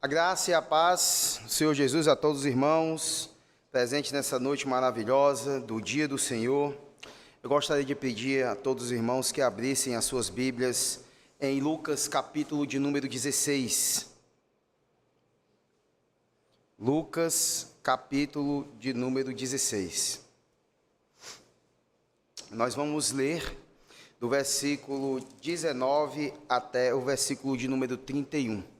A graça e a paz do Senhor Jesus a todos os irmãos presentes nessa noite maravilhosa do dia do Senhor. Eu gostaria de pedir a todos os irmãos que abrissem as suas Bíblias em Lucas capítulo de número 16. Lucas capítulo de número 16. Nós vamos ler do versículo 19 até o versículo de número 31.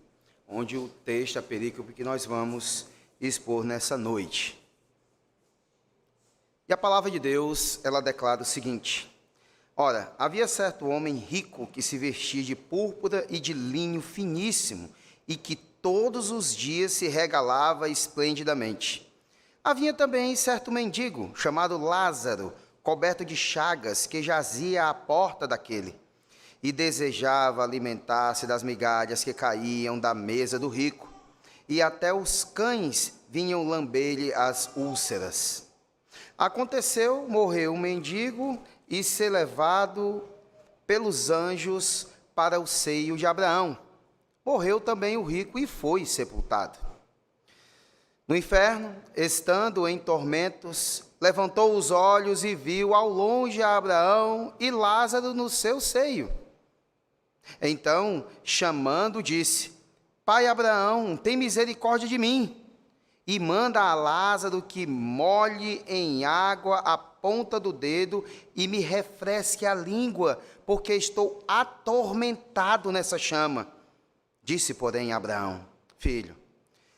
Onde o texto, a perícope que nós vamos expor nessa noite. E a palavra de Deus, ela declara o seguinte: Ora, havia certo homem rico que se vestia de púrpura e de linho finíssimo, e que todos os dias se regalava esplendidamente. Havia também certo mendigo, chamado Lázaro, coberto de chagas, que jazia à porta daquele, e desejava alimentar-se das migalhas que caíam da mesa do rico, e até os cães vinham lamber-lhe as úlceras. Aconteceu, morreu o mendigo, e ser levado pelos anjos para o seio de Abraão. Morreu também o rico e foi sepultado. No inferno, estando em tormentos, levantou os olhos e viu ao longe Abraão e Lázaro no seu seio. Então, chamando, disse: Pai Abraão, tem misericórdia de mim, e manda a Lázaro que molhe em água a ponta do dedo e me refresque a língua, porque estou atormentado nessa chama. Disse, porém, Abraão: Filho,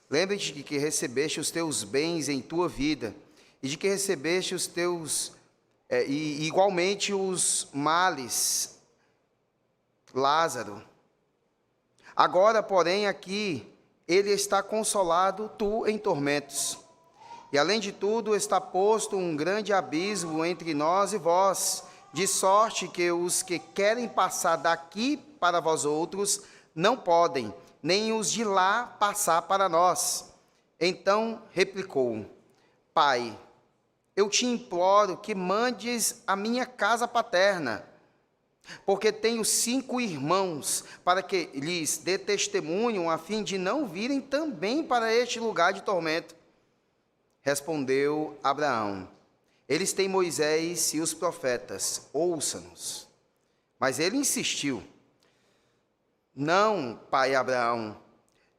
lembra-te de que recebeste os teus bens em tua vida, e de que recebeste os teus, igualmente os males, Lázaro. Agora, porém, aqui ele está consolado, tu em tormentos. E além de tudo, está posto um grande abismo entre nós e vós, de sorte que os que querem passar daqui para vós outros não podem, nem os de lá passar para nós. Então replicou: Pai, eu te imploro que mandes a minha casa paterna, porque tenho 5 irmãos, para que lhes dê testemunho, a fim de não virem também para este lugar de tormento. Respondeu Abraão: Eles têm Moisés e os profetas, ouça-nos. Mas ele insistiu: Não, pai Abraão,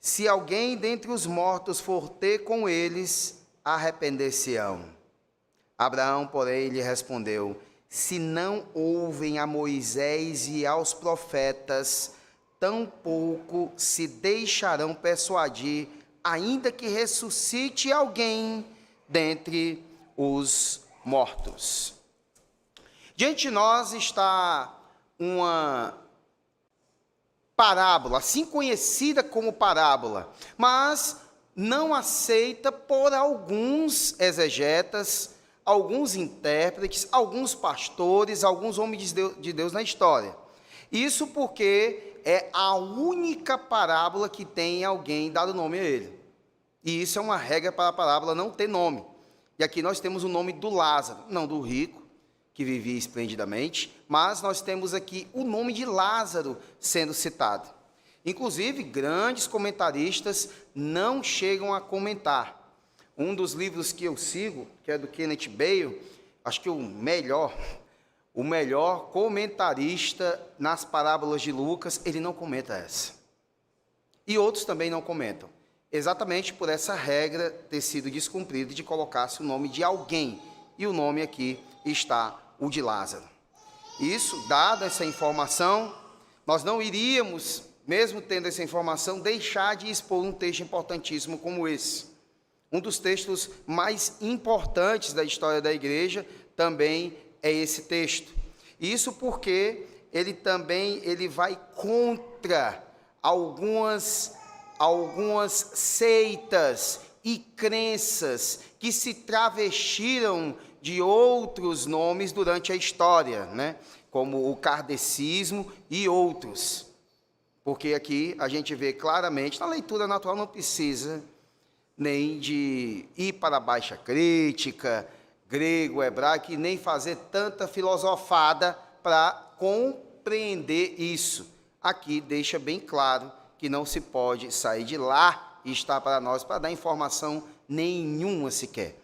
se alguém dentre os mortos for ter com eles, arrepender-se-ão. Abraão, porém, lhe respondeu: Se não ouvem a Moisés e aos profetas, tampouco se deixarão persuadir, ainda que ressuscite alguém dentre os mortos. Diante de nós está uma parábola, assim conhecida como parábola, mas não aceita por alguns exegetas, alguns intérpretes, alguns pastores, alguns homens de Deus na história. Isso porque é a única parábola que tem alguém dado nome a ele. E isso é uma regra para a parábola não ter nome. E aqui nós temos o nome do Lázaro, não do rico, que vivia esplendidamente, mas nós temos aqui o nome de Lázaro sendo citado. Inclusive, grandes comentaristas não chegam a comentar. Um dos livros que eu sigo, que é do Kenneth Bayle, acho que o melhor comentarista nas parábolas de Lucas, ele não comenta essa. E outros também não comentam, exatamente por essa regra ter sido descumprida de colocar-se o nome de alguém, e o nome aqui está o de Lázaro. Isso, dada essa informação, nós não iríamos, mesmo tendo essa informação, deixar de expor um texto importantíssimo como esse. Um dos textos mais importantes da história da igreja também é esse texto. Isso porque ele vai contra algumas seitas e crenças que se travestiram de outros nomes durante a história, né? Como o kardecismo e outros. Porque aqui a gente vê claramente, na leitura natural não precisa nem de ir para a baixa crítica, grego, hebraico, e nem fazer tanta filosofada para compreender isso. Aqui deixa bem claro que não se pode sair de lá está para nós, para dar informação nenhuma sequer.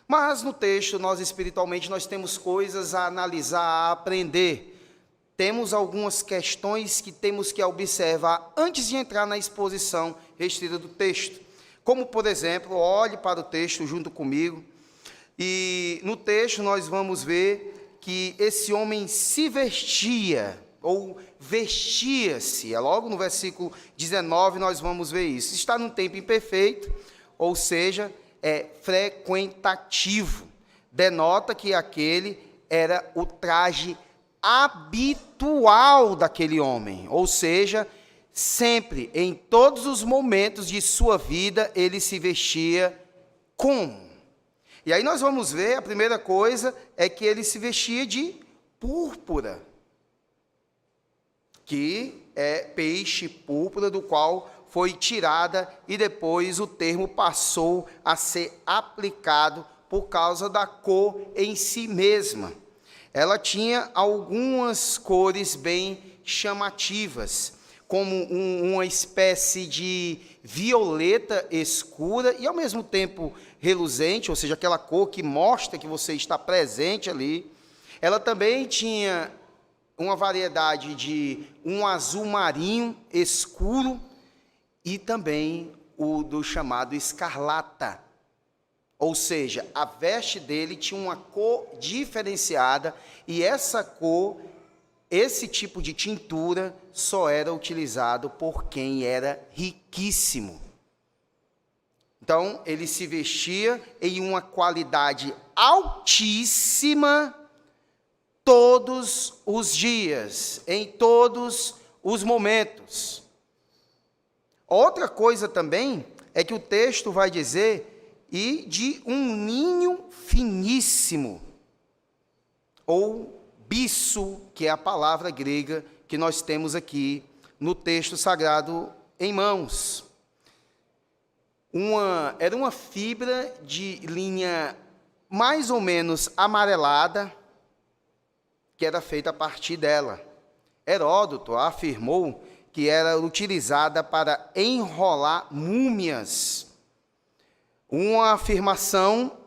Mas no texto, nós espiritualmente, nós temos coisas a analisar, a aprender. Temos algumas questões que temos que observar antes de entrar na exposição restrita do texto. Como, por exemplo, olhe para o texto junto comigo, e no texto nós vamos ver que esse homem se vestia, ou vestia-se. Logo no versículo 19 nós vamos ver isso. Está num tempo imperfeito, ou seja, é frequentativo. Denota que aquele era o traje habitual daquele homem, ou seja, sempre, em todos os momentos de sua vida, ele se vestia como? E aí nós vamos ver, a primeira coisa é que ele se vestia de púrpura, que é peixe púrpura, do qual foi tirada e depois o termo passou a ser aplicado por causa da cor em si mesma. Ela tinha algumas cores bem chamativas, como uma espécie de violeta escura e ao mesmo tempo reluzente, ou seja, aquela cor que mostra que você está presente ali. Ela também tinha uma variedade de um azul marinho escuro e também o do chamado escarlata. Ou seja, a veste dele tinha uma cor diferenciada e essa cor, esse tipo de tintura, só era utilizado por quem era riquíssimo. Então, ele se vestia em uma qualidade altíssima todos os dias, em todos os momentos. Outra coisa também é que o texto vai dizer e de um linho finíssimo, ou bisso, que é a palavra grega que nós temos aqui no texto sagrado em mãos. Era uma fibra de linha mais ou menos amarelada, que era feita a partir dela. Heródoto afirmou que era utilizada para enrolar múmias. Uma afirmação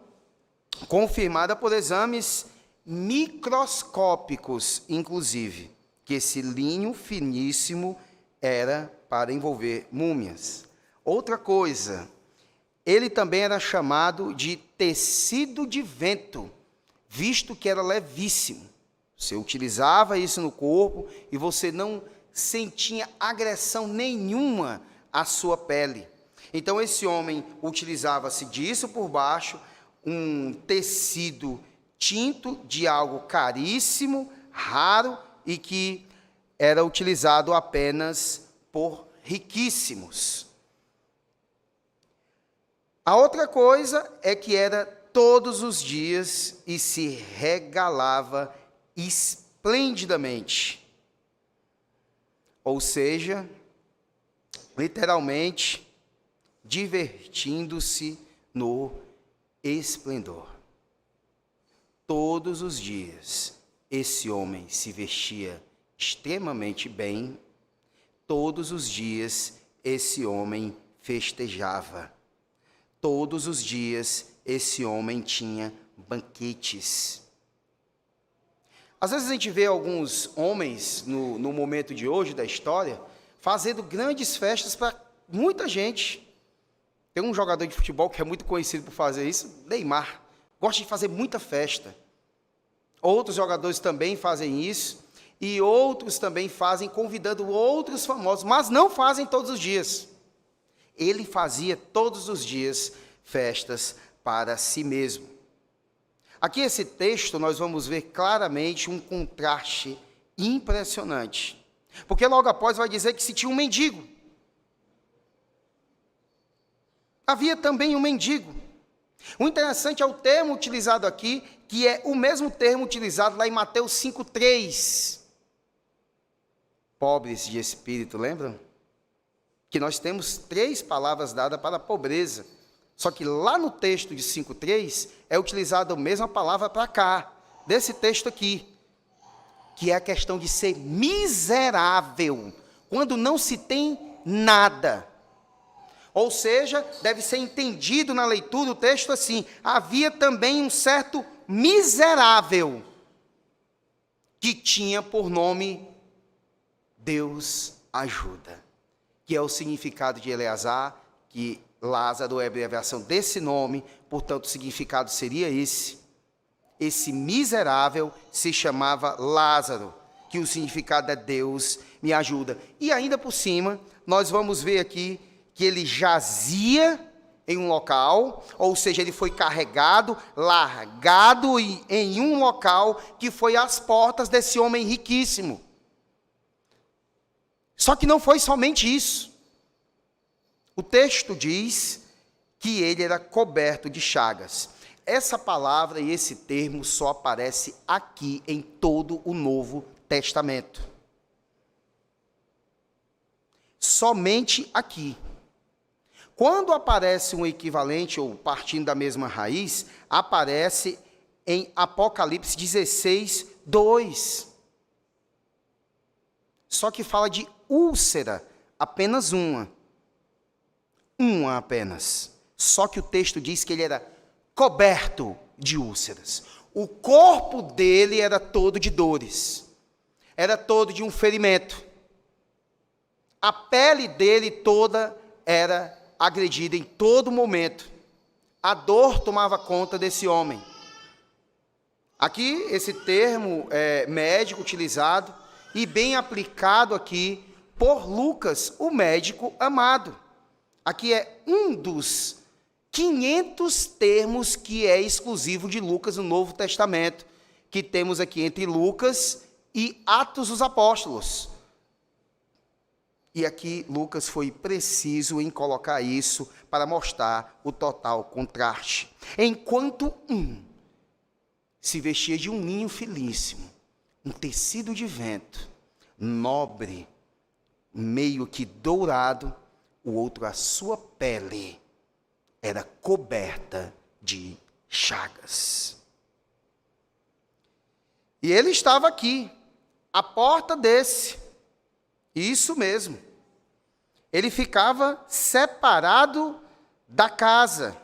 confirmada por exames microscópicos, inclusive, que esse linho finíssimo era para envolver múmias. Outra coisa, ele também era chamado de tecido de vento, visto que era levíssimo. Você utilizava isso no corpo e você não sentia agressão nenhuma à sua pele. Então, esse homem utilizava-se disso por baixo, um tecido tinto de algo caríssimo, raro, e que era utilizado apenas por riquíssimos. A outra coisa é que era todos os dias e se regalava esplendidamente. Ou seja, literalmente, divertindo-se no esplendor. Todos os dias, esse homem se vestia extremamente bem. Todos os dias, esse homem festejava. Todos os dias, esse homem tinha banquetes. Às vezes a gente vê alguns homens, no momento de hoje da história, fazendo grandes festas para muita gente. Tem um jogador de futebol que é muito conhecido por fazer isso, Neymar. Gosta de fazer muita festa. Outros jogadores também fazem isso. E outros também fazem convidando outros famosos, mas não fazem todos os dias. Ele fazia todos os dias festas para si mesmo. Aqui esse texto nós vamos ver claramente um contraste impressionante. Porque logo após vai dizer que se tinha um mendigo. Havia também um mendigo. O interessante é o termo utilizado aqui, que é o mesmo termo utilizado lá em Mateus 5,3. Pobres de espírito, lembram? Que nós temos 3 palavras dadas para a pobreza. Só que lá no texto de 5,3 é utilizada a mesma palavra para cá, desse texto aqui, que é a questão de ser miserável, quando não se tem nada. Ou seja, deve ser entendido na leitura do texto assim: havia também um certo miserável que tinha por nome Deus ajuda, que é o significado de Eleazar, que Lázaro é a abreviação desse nome, portanto o significado seria esse. Esse miserável se chamava Lázaro, que o significado é Deus me ajuda. E ainda por cima, nós vamos ver aqui que ele jazia em um local, ou seja, ele foi carregado, largado em um local que foi às portas desse homem riquíssimo. Só que não foi somente isso. O texto diz que ele era coberto de chagas. Essa palavra e esse termo só aparece aqui em todo o Novo Testamento. Somente aqui. Quando aparece um equivalente, ou partindo da mesma raiz, aparece em Apocalipse 16, 2. Só que fala de úlcera, apenas uma. Uma apenas. Só que o texto diz que ele era coberto de úlceras. O corpo dele era todo de dores. Era todo de um ferimento. A pele dele toda era agredida em todo momento. A dor tomava conta desse homem. Aqui, esse termo médico utilizado e bem aplicado aqui por Lucas, o médico amado. Aqui é um dos 500 termos que é exclusivo de Lucas no Novo Testamento, que temos aqui entre Lucas e Atos dos Apóstolos. E aqui Lucas foi preciso em colocar isso para mostrar o total contraste. Enquanto um se vestia de um linho finíssimo, um tecido de vento, nobre, meio que dourado, o outro, a sua pele era coberta de chagas. E ele estava aqui, à porta desse. Isso mesmo. Ele ficava separado da casa.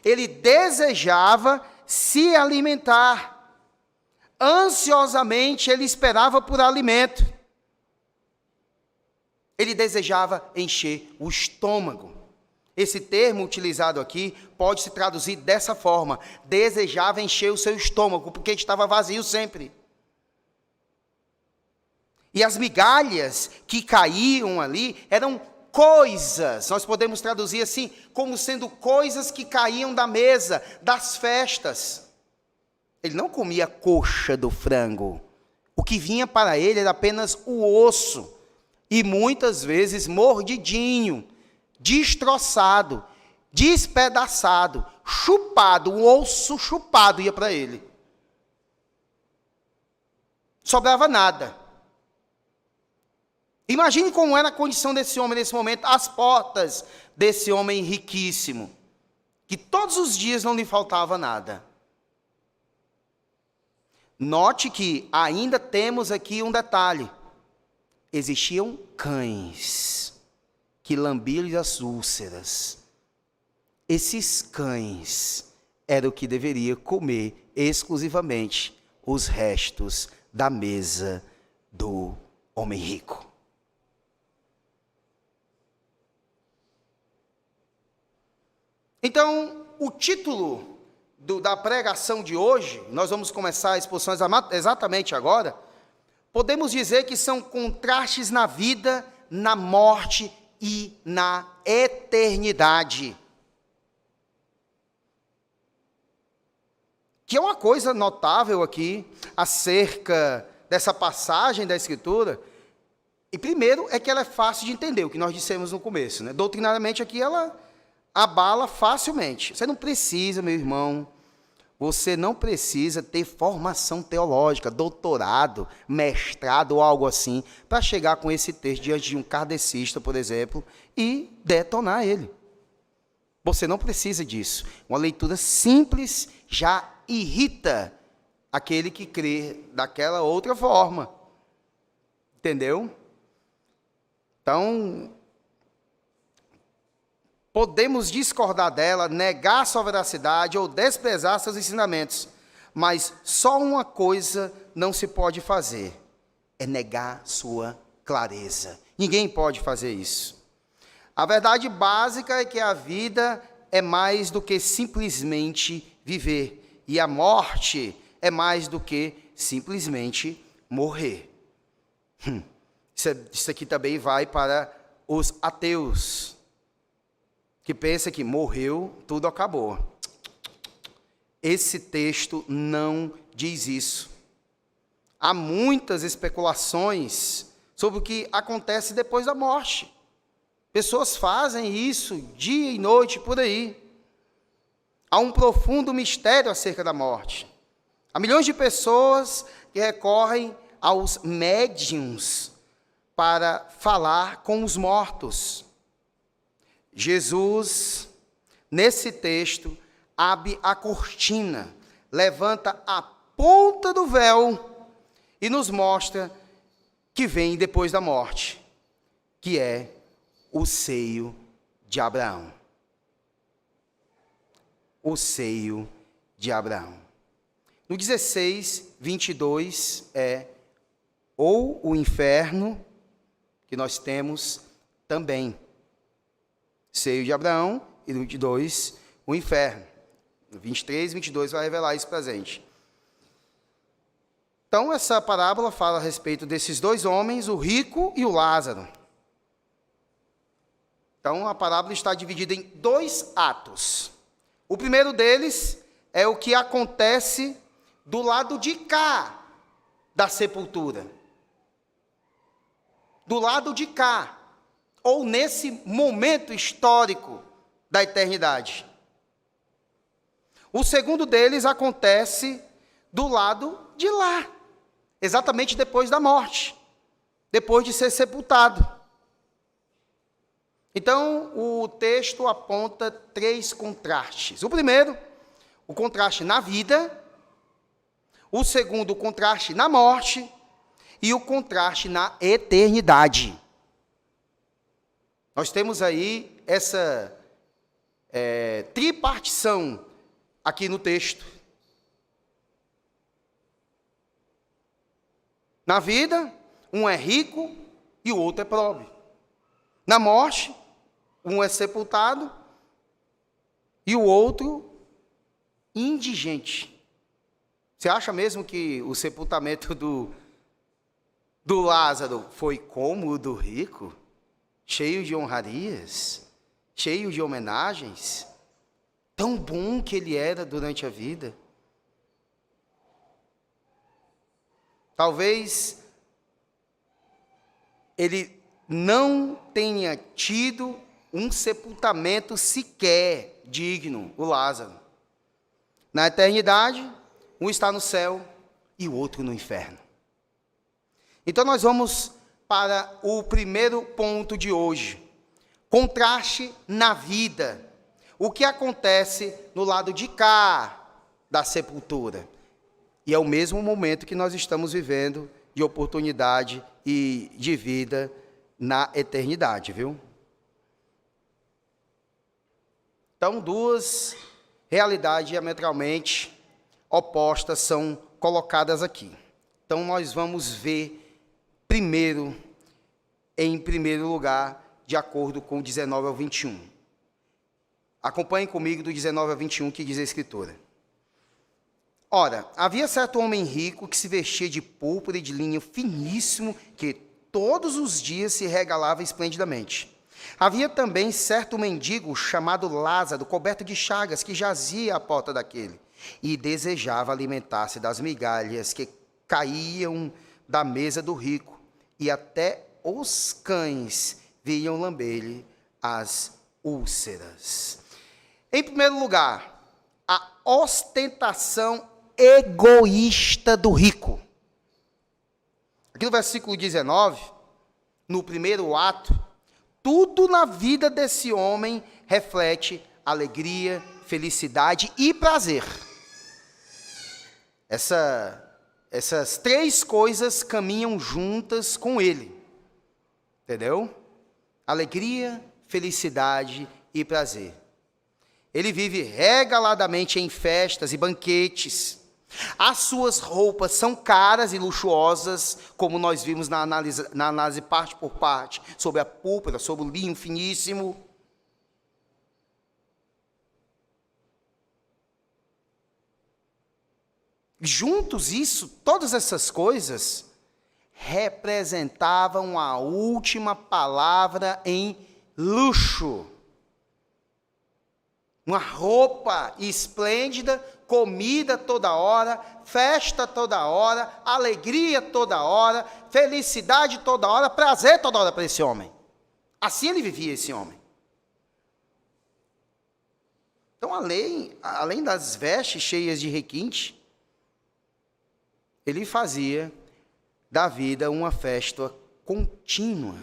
Ele desejava se alimentar. Ansiosamente ele esperava por alimento. Ele desejava encher o estômago. Esse termo utilizado aqui pode se traduzir dessa forma: desejava encher o seu estômago, porque estava vazio sempre. E as migalhas que caíam ali eram coisas, nós podemos traduzir assim, como sendo coisas que caíam da mesa, das festas. Ele não comia a coxa do frango. O que vinha para ele era apenas o osso, e muitas vezes mordidinho, destroçado, despedaçado, chupado, o osso chupado ia para ele. Sobrava nada. Imagine como era a condição desse homem nesse momento, às portas desse homem riquíssimo, que todos os dias não lhe faltava nada. Note que ainda temos aqui um detalhe. Existiam cães que lambiam-lhe as úlceras. Esses cães eram o que deveria comer exclusivamente os restos da mesa do homem rico. Então, o título da pregação de hoje, nós vamos começar a exposição exatamente agora, podemos dizer que são contrastes na vida, na morte e na eternidade. Que é uma coisa notável aqui, acerca dessa passagem da Escritura. E primeiro é que ela é fácil de entender, o que nós dissemos no começo, né? Doutrinariamente aqui ela abala facilmente. Você não precisa, meu irmão, você não precisa ter formação teológica, doutorado, mestrado ou algo assim, para chegar com esse texto diante de um kardecista, por exemplo, e detonar ele. Você não precisa disso. Uma leitura simples já irrita aquele que crê daquela outra forma. Entendeu? Então, Podemos discordar dela, negar sua veracidade ou desprezar seus ensinamentos, mas só uma coisa não se pode fazer, é negar sua clareza. Ninguém pode fazer isso. A verdade básica é que a vida é mais do que simplesmente viver, e a morte é mais do que simplesmente morrer. Isso aqui também vai para os ateus, que pensam que morreu, tudo acabou. Esse texto não diz isso. Há muitas especulações sobre o que acontece depois da morte. Pessoas fazem isso dia e noite por aí. Há um profundo mistério acerca da morte. Há milhões de pessoas que recorrem aos médiuns para falar com os mortos. Jesus, nesse texto, abre a cortina, levanta a ponta do véu e nos mostra que vem depois da morte, que é o seio de Abraão. O seio de Abraão. No 16, 22 é ou o inferno, que nós temos também. Seio de Abraão, e no 22, o inferno. No 23, 22 vai revelar isso para a gente. Então, essa parábola fala a respeito desses dois homens, o rico e o Lázaro. Então, a parábola está dividida em dois atos. O primeiro deles é o que acontece do lado de cá da sepultura. Do lado de cá, ou nesse momento histórico da eternidade. O segundo deles acontece do lado de lá, exatamente depois da morte, depois de ser sepultado. Então, o texto aponta três contrastes. O primeiro, o contraste na vida. O segundo, o contraste na morte. E o contraste na eternidade. Nós temos aí essa tripartição aqui no texto. Na vida, um é rico e o outro é pobre. Na morte, um é sepultado e o outro indigente. Você acha mesmo que o sepultamento do Lázaro foi como o do rico? Cheio de honrarias, cheio de homenagens, tão bom que ele era durante a vida. Talvez ele não tenha tido um sepultamento sequer digno, o Lázaro. Na eternidade, um está no céu e o outro no inferno. Então nós vamos para o primeiro ponto de hoje. Contraste na vida. O que acontece no lado de cá da sepultura. E é o mesmo momento que nós estamos vivendo de oportunidade e de vida na eternidade, viu? Então, duas realidades diametralmente opostas são colocadas aqui. Então, nós vamos ver em primeiro lugar, de acordo com 19 ao 21. Acompanhem comigo do 19 ao 21, que diz a Escritura. Ora, havia certo homem rico que se vestia de púrpura e de linho finíssimo, que todos os dias se regalava esplendidamente. Havia também certo mendigo chamado Lázaro, coberto de chagas, que jazia à porta daquele, e desejava alimentar-se das migalhas que caíam da mesa do rico, e até os cães vinham lamber-lhe as úlceras. Em primeiro lugar, a ostentação egoísta do rico. Aqui no versículo 19, no primeiro ato, tudo na vida desse homem reflete alegria, felicidade e prazer. Essas três coisas caminham juntas com ele. Entendeu? Alegria, felicidade e prazer. Ele vive regaladamente em festas e banquetes. As suas roupas são caras e luxuosas, como nós vimos na análise parte por parte, sobre a púrpura, sobre o linho finíssimo. Juntos todas essas coisas representavam a última palavra em luxo. Uma roupa esplêndida, comida toda hora, festa toda hora, alegria toda hora, felicidade toda hora, prazer toda hora para esse homem. Assim ele vivia, esse homem. Então, além das vestes cheias de requinte, ele fazia da vida uma festa contínua,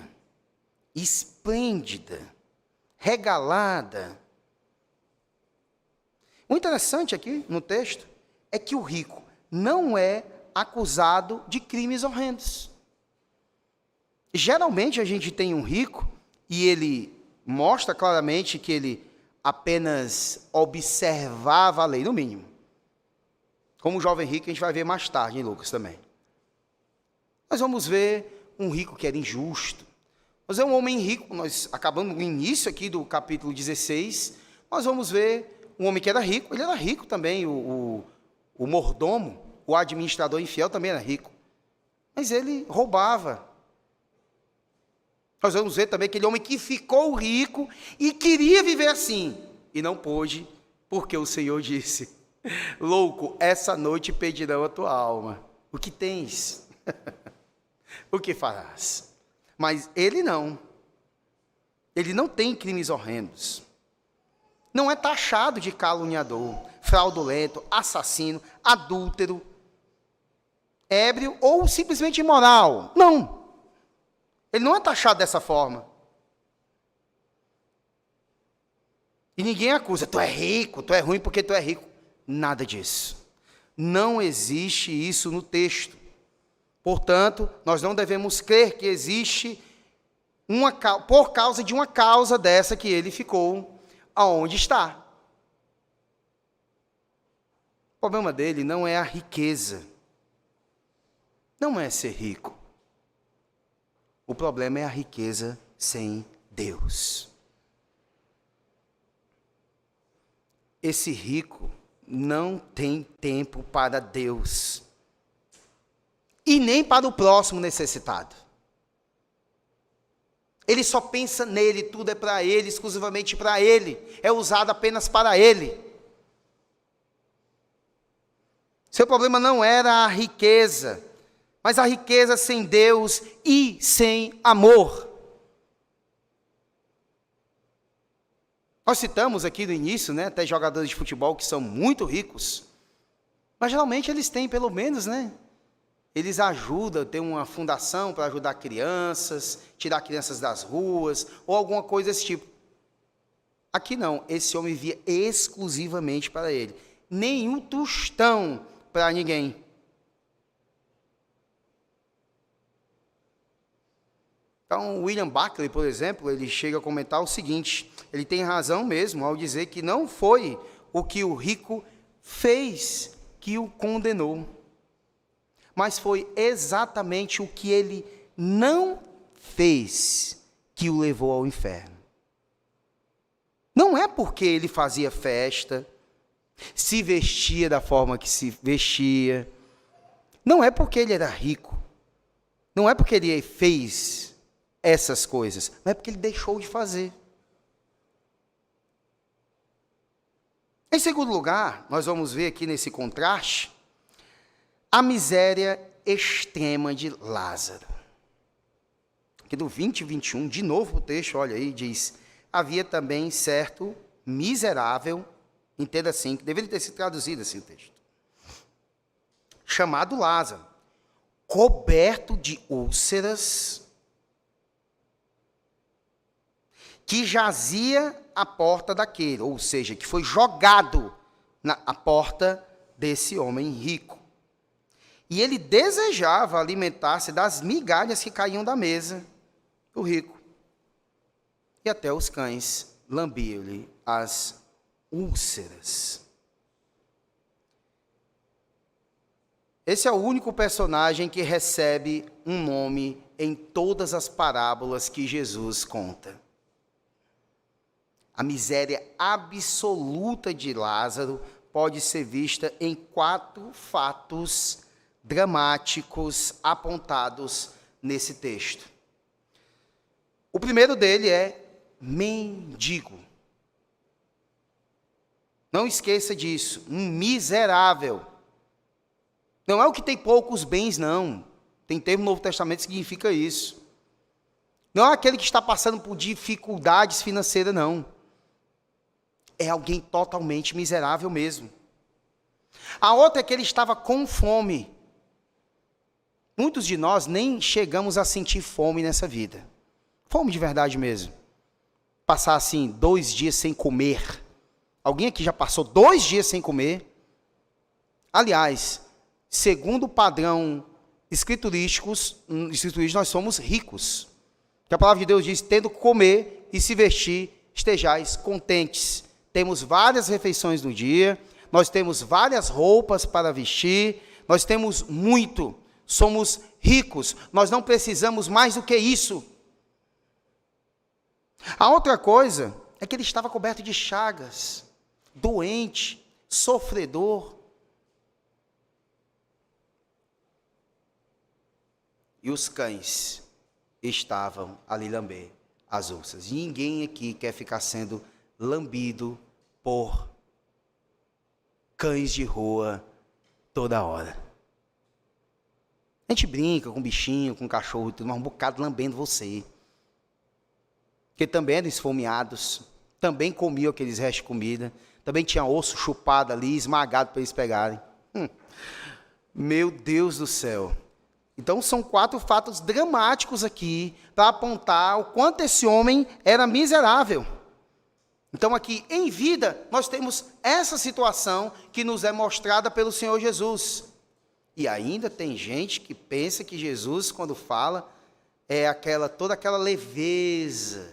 esplêndida, regalada. O interessante aqui no texto é que o rico não é acusado de crimes horrendos. Geralmente a gente tem um rico e ele mostra claramente que ele apenas observava a lei, no mínimo. Como o jovem rico, a gente vai ver mais tarde em Lucas também. Nós vamos ver um rico que era injusto. Nós vemos um homem rico, nós acabamos no início aqui do capítulo 16, nós vamos ver um homem que era rico, ele era rico também, o mordomo, o administrador infiel também era rico. Mas ele roubava. Nós vamos ver também aquele homem que ficou rico e queria viver assim, e não pôde, porque o Senhor disse: louco, essa noite pedirão a tua alma. O que tens? O que farás? Mas ele não. Ele não tem crimes horrendos. Não é taxado de caluniador, fraudulento, assassino, adúltero, ébrio ou simplesmente imoral. Não. Ele não é taxado dessa forma. E ninguém acusa, tu é rico, tu é ruim porque tu é rico. Nada disso. Não existe isso no texto. Portanto, nós não devemos crer que existe por causa de uma causa dessa que ele ficou aonde está. O problema dele não é a riqueza. Não é ser rico. O problema é a riqueza sem Deus. Esse rico não tem tempo para Deus. E nem para o próximo necessitado. Ele só pensa nele, tudo é para ele, exclusivamente para ele. É usado apenas para ele. Seu problema não era a riqueza, mas a riqueza sem Deus e sem amor. Nós citamos aqui no início, até jogadores de futebol que são muito ricos, mas geralmente eles têm pelo menos, eles ajudam, tem uma fundação para ajudar crianças, tirar crianças das ruas, ou alguma coisa desse tipo. Aqui não, esse homem vivia exclusivamente para ele. Nenhum tostão para ninguém. Então, William Buckley, por exemplo, ele chega a comentar o seguinte, ele tem razão mesmo ao dizer que não foi o que o rico fez que o condenou, mas foi exatamente o que ele não fez que o levou ao inferno. Não é porque ele fazia festa, se vestia da forma que se vestia, não é porque ele era rico, não é porque ele fez essas coisas, mas é porque ele deixou de fazer. Em segundo lugar, nós vamos ver aqui nesse contraste, a miséria extrema de Lázaro. Aqui do 20 e 21, de novo o texto, olha aí, diz: havia também certo miserável, entenda assim, que deveria ter sido traduzido assim o texto, chamado Lázaro, coberto de úlceras, que jazia à porta daquele, ou seja, que foi jogado à porta desse homem rico. E ele desejava alimentar-se das migalhas que caíam da mesa do rico. E até os cães lambiam-lhe as úlceras. Esse é o único personagem que recebe um nome em todas as parábolas que Jesus conta. A miséria absoluta de Lázaro pode ser vista em 4 fatos dramáticos apontados nesse texto. O primeiro dele é mendigo. Não esqueça disso, um miserável. Não é o que tem poucos bens, não. Tem termo no Novo Testamento que significa isso. Não é aquele que está passando por dificuldades financeiras, não. É alguém totalmente miserável mesmo. A outra é que ele estava com fome. Muitos de nós nem chegamos a sentir fome nessa vida. Fome de verdade mesmo. Passar assim 2 dias sem comer. Alguém aqui já passou 2 dias sem comer? Aliás, segundo o padrão escriturístico, nós somos ricos. Que a palavra de Deus diz, tendo que comer e se vestir, estejais contentes. Temos várias refeições no dia, nós temos várias roupas para vestir, nós temos muito, somos ricos, nós não precisamos mais do que isso. A outra coisa é que ele estava coberto de chagas, doente, sofredor. E os cães estavam a lhe lamber as úlceras. Ninguém aqui quer ficar sendo lambido por cães de rua toda hora. A gente brinca com bichinho, com cachorro, tudo, mas um bocado lambendo você. Porque também eram esfomeados, também comiam aqueles restos de comida, também tinha osso chupado ali, esmagado para eles pegarem. Meu Deus do céu. Então são 4 fatos dramáticos aqui para apontar o quanto esse homem era miserável. Então aqui em vida nós temos essa situação que nos é mostrada pelo Senhor Jesus. E ainda tem gente que pensa que Jesus, quando fala, é toda aquela leveza,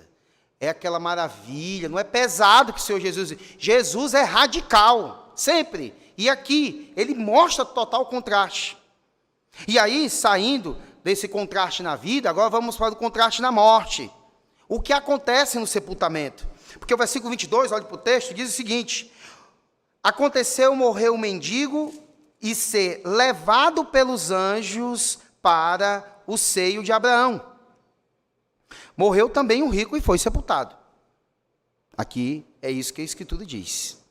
é aquela maravilha, não é pesado que o Senhor Jesus diz. Jesus é radical, sempre. E aqui ele mostra total contraste. E aí, saindo desse contraste na vida, agora vamos para o contraste na morte. O que acontece no sepultamento? Porque o versículo 22, olhe para o texto, diz o seguinte: aconteceu morrer o mendigo e ser levado pelos anjos para o seio de Abraão. Morreu também o rico e foi sepultado. Aqui é isso que a Escritura diz.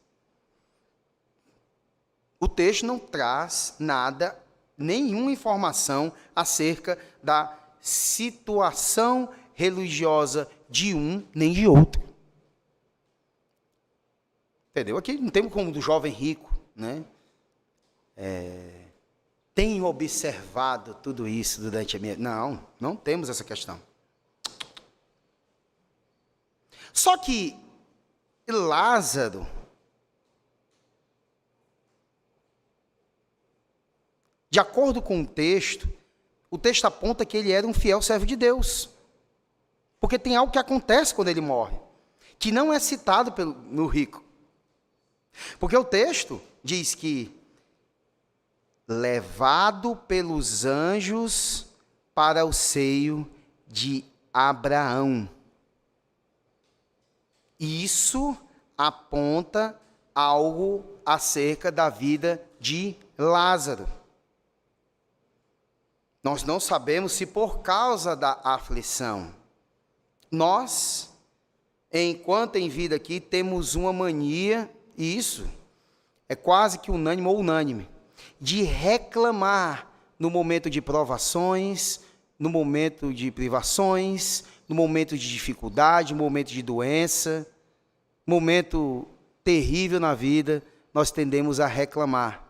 O texto não traz nada, nenhuma informação acerca da situação religiosa de um nem de outro. Entendeu? Aqui não temos como do jovem rico, né? Tenho observado tudo isso durante a minha... Não temos essa questão. Só que Lázaro, de acordo com o texto aponta que ele era um fiel servo de Deus. Porque tem algo que acontece quando ele morre, que não é citado no rico. Porque o texto diz que levado pelos anjos para o seio de Abraão. Isso aponta algo acerca da vida de Lázaro. Nós não sabemos se por causa da aflição. Nós, enquanto em vida aqui, temos uma mania, e isso é quase que unânime, de reclamar no momento de provações, no momento de privações, no momento de dificuldade, no momento de doença, momento terrível na vida, nós tendemos a reclamar.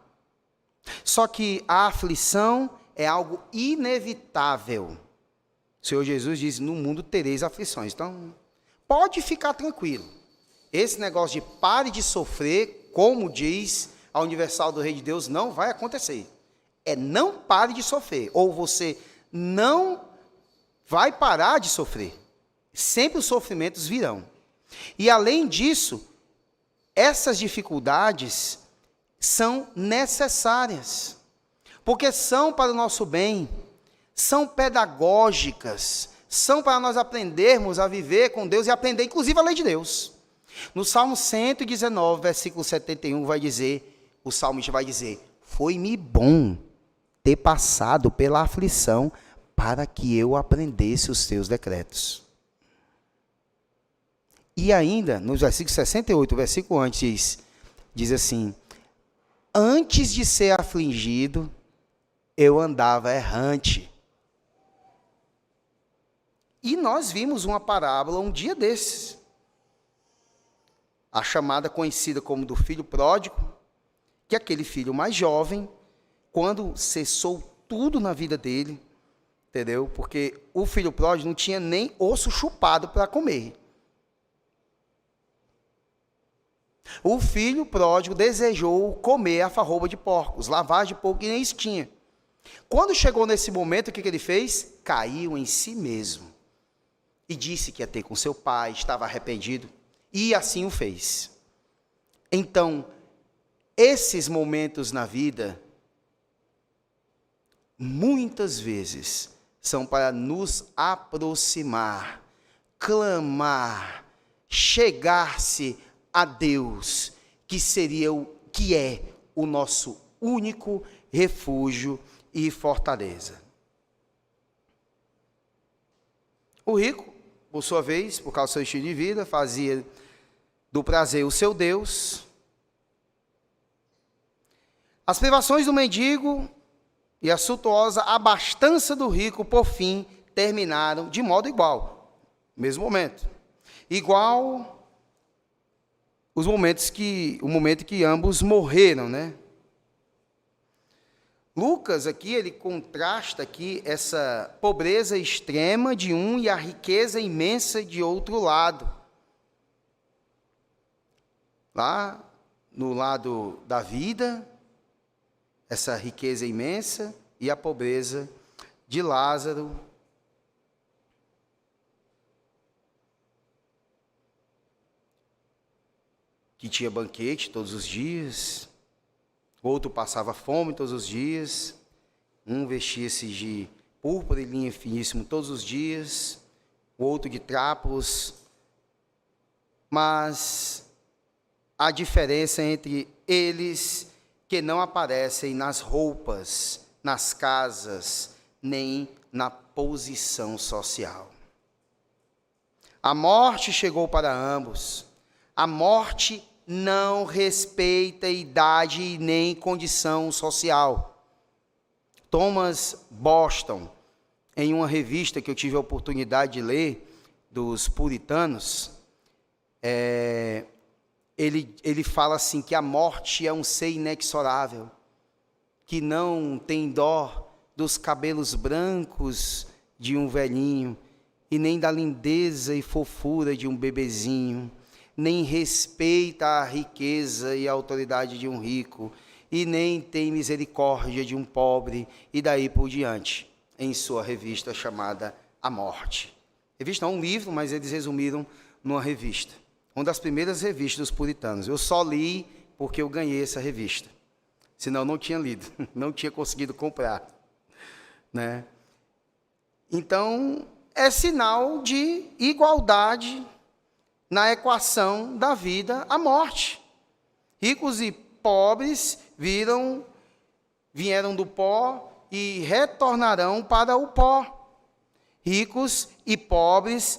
Só que a aflição é algo inevitável. O Senhor Jesus diz, no mundo tereis aflições. Então, pode ficar tranquilo. Esse negócio de pare de sofrer, como diz a Universal do Rei de Deus, não vai acontecer. Não pare de sofrer. Ou você não vai parar de sofrer. Sempre os sofrimentos virão. E além disso, essas dificuldades são necessárias, porque são para o nosso bem, são pedagógicas, são para nós aprendermos a viver com Deus e aprender, inclusive, a lei de Deus. No Salmo 119, versículo 71, o salmista vai dizer: foi-me bom ter passado pela aflição para que eu aprendesse os teus decretos. E ainda, no versículo 68, o versículo antes, diz assim: antes de ser afligido, eu andava errante. E nós vimos uma parábola um dia desses, a chamada conhecida como do filho pródigo, que aquele filho mais jovem, quando cessou tudo na vida dele, entendeu? Porque o filho pródigo não tinha nem osso chupado para comer. O filho pródigo desejou comer a farroba de porcos, lavagem de porco, e nem isso tinha. Quando chegou nesse momento, o que ele fez? Caiu em si mesmo. E disse que ia ter com seu pai, estava arrependido, e assim o fez. Então, esses momentos na vida, muitas vezes, são para nos aproximar, clamar, chegar-se a Deus, que é o nosso único refúgio e fortaleza. O rico, por sua vez, por causa do seu estilo de vida, fazia do prazer o seu Deus. As privações do mendigo e a suntuosa abastança do rico, por fim, terminaram de modo igual, mesmo momento. Igual o momento que ambos morreram, né? Lucas aqui, ele contrasta aqui essa pobreza extrema de um e a riqueza imensa de outro lado. Lá, no lado da vida, essa riqueza imensa e a pobreza de Lázaro. Que tinha banquete todos os dias, outro passava fome todos os dias, um vestia-se de púrpura e linho finíssimo todos os dias, o outro de trapos, mas a diferença entre eles que não aparecem nas roupas, nas casas, nem na posição social. A morte chegou para ambos. A morte não respeita idade nem condição social. Thomas Boston, em uma revista que eu tive a oportunidade de ler, dos puritanos, ele fala assim, que a morte é um ser inexorável, que não tem dó dos cabelos brancos de um velhinho, e nem da lindeza e fofura de um bebezinho, nem respeita a riqueza e a autoridade de um rico, e nem tem misericórdia de um pobre, e daí por diante, em sua revista chamada A Morte. Revista não, um livro, mas eles resumiram numa revista. Uma das primeiras revistas dos puritanos. Eu só li porque eu ganhei essa revista. Senão eu não tinha lido, não tinha conseguido comprar. Né? Então, é sinal de igualdade na equação da vida à morte. Ricos e pobres vieram do pó e retornarão para o pó. Ricos e pobres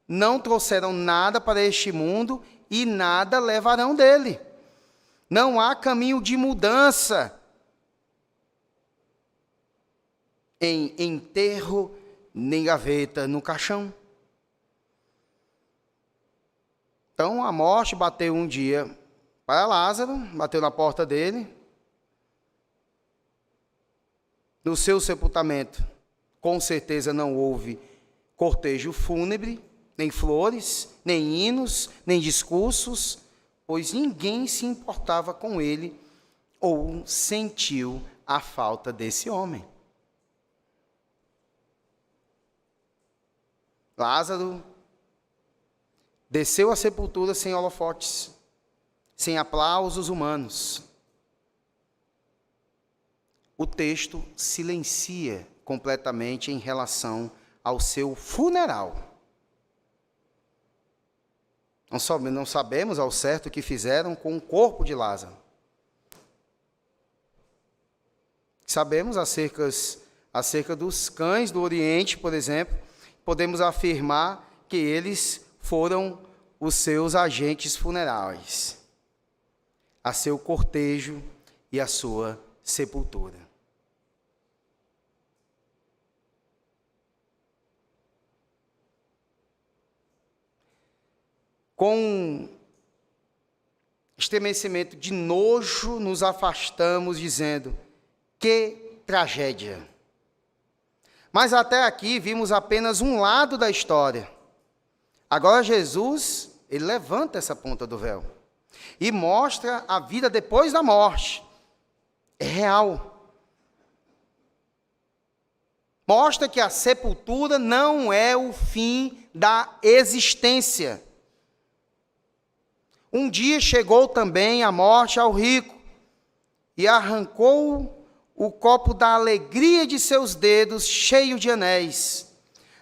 não trouxeram nada para este mundo e nada levarão dele. Não há caminho de mudança em enterro, nem gaveta no caixão. Então, a morte bateu um dia para Lázaro, bateu na porta dele. No seu sepultamento, com certeza não houve cortejo fúnebre, nem flores, nem hinos, nem discursos, pois ninguém se importava com ele ou sentiu a falta desse homem. Lázaro desceu à sepultura sem holofotes, sem aplausos humanos. O texto silencia completamente em relação ao seu funeral. Não sabemos ao certo o que fizeram com o corpo de Lázaro. Sabemos acerca dos cães do Oriente, por exemplo, podemos afirmar que eles foram os seus agentes funerais, a seu cortejo e a sua sepultura. Com estremecimento de nojo, nos afastamos, dizendo: que tragédia! Mas até aqui vimos apenas um lado da história. Agora Jesus, ele levanta essa ponta do véu e mostra a vida depois da morte. É real. Mostra que a sepultura não é o fim da existência. Um dia chegou também a morte ao rico e arrancou o copo da alegria de seus dedos, cheio de anéis.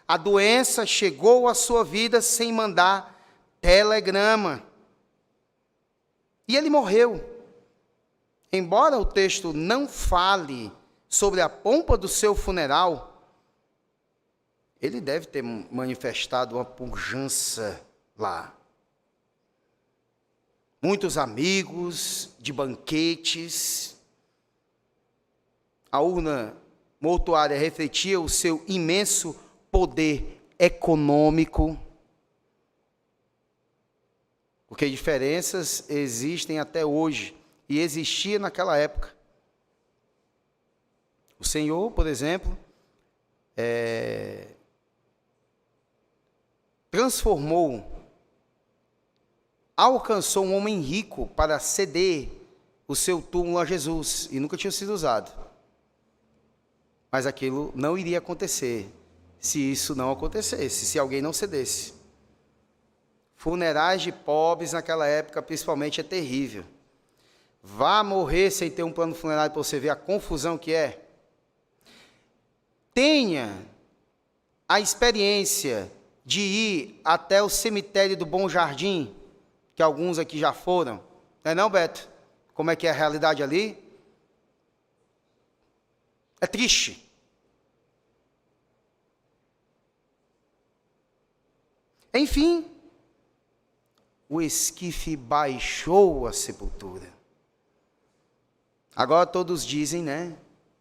A doença chegou à sua vida sem mandar telegrama. E ele morreu. Embora o texto não fale sobre a pompa do seu funeral, ele deve ter manifestado uma pujança lá. Muitos amigos de banquetes. A urna mortuária refletia o seu imenso poder econômico, porque diferenças existem até hoje e existia naquela época. O Senhor, por exemplo, alcançou um homem rico para ceder o seu túmulo a Jesus, e nunca tinha sido usado. Mas aquilo não iria acontecer se isso não acontecesse, se alguém não cedesse. Funerais de pobres naquela época, principalmente, é terrível. Vá morrer sem ter um plano funerário para você ver a confusão que é. Tenha a experiência de ir até o cemitério do Bom Jardim, que alguns aqui já foram. Não é não, Beto? Como é que é a realidade ali? É triste. Enfim, o esquife baixou a sepultura. Agora todos dizem, né?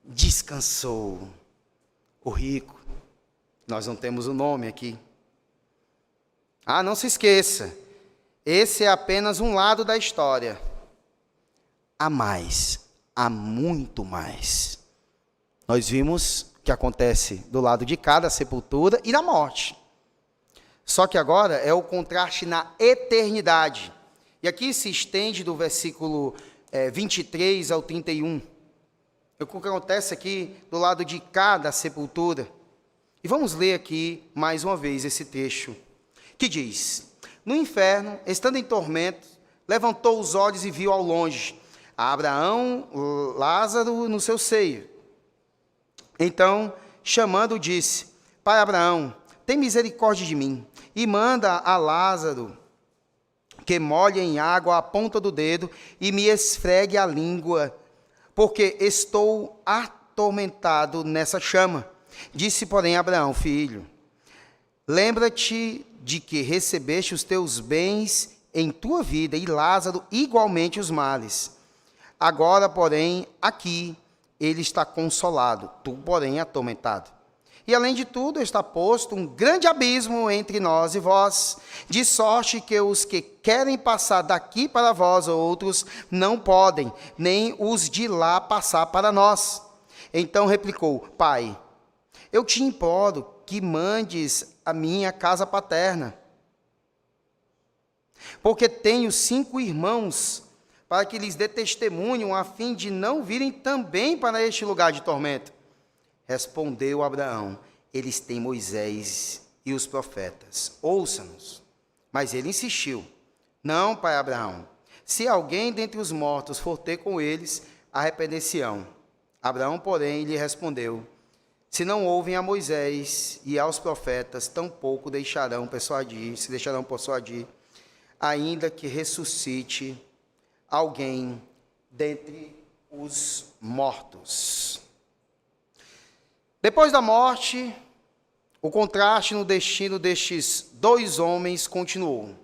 Descansou o rico. Nós não temos o nome aqui. Ah, não se esqueça. Esse é apenas um lado da história. Há mais, há muito mais. Nós vimos o que acontece do lado de cá, da sepultura e da morte. Só que agora é o contraste na eternidade. E aqui se estende do versículo 23 ao 31. O que acontece aqui do lado de cá da sepultura. E vamos ler aqui mais uma vez esse trecho, que diz: no inferno, estando em tormento, levantou os olhos e viu ao longe a Abraão, Lázaro no seu seio. Então, chamando, disse: Pai Abraão, tem misericórdia de mim, e manda a Lázaro que molhe em água a ponta do dedo e me esfregue a língua, porque estou atormentado nessa chama. Disse, porém, Abraão: filho, lembra-te de que recebeste os teus bens em tua vida, e Lázaro igualmente os males. Agora, porém, aqui ele está consolado, tu, porém, atormentado. E, além de tudo, está posto um grande abismo entre nós e vós, de sorte que os que querem passar daqui para vós outros não podem, nem os de lá passar para nós. Então replicou: Pai, eu te imploro que mandes a minha casa paterna, porque tenho 5 irmãos, para que lhes dê testemunho, a fim de não virem também para este lugar de tormento. Respondeu Abraão: eles têm Moisés e os profetas, ouça-nos. Mas ele insistiu: não, pai Abraão, se alguém dentre os mortos for ter com eles, arrepender-se-ão. Abraão, porém, lhe respondeu: se não ouvem a Moisés e aos profetas, tampouco se deixarão persuadir, ainda que ressuscite alguém dentre os mortos. Depois da morte, o contraste no destino destes dois homens continuou.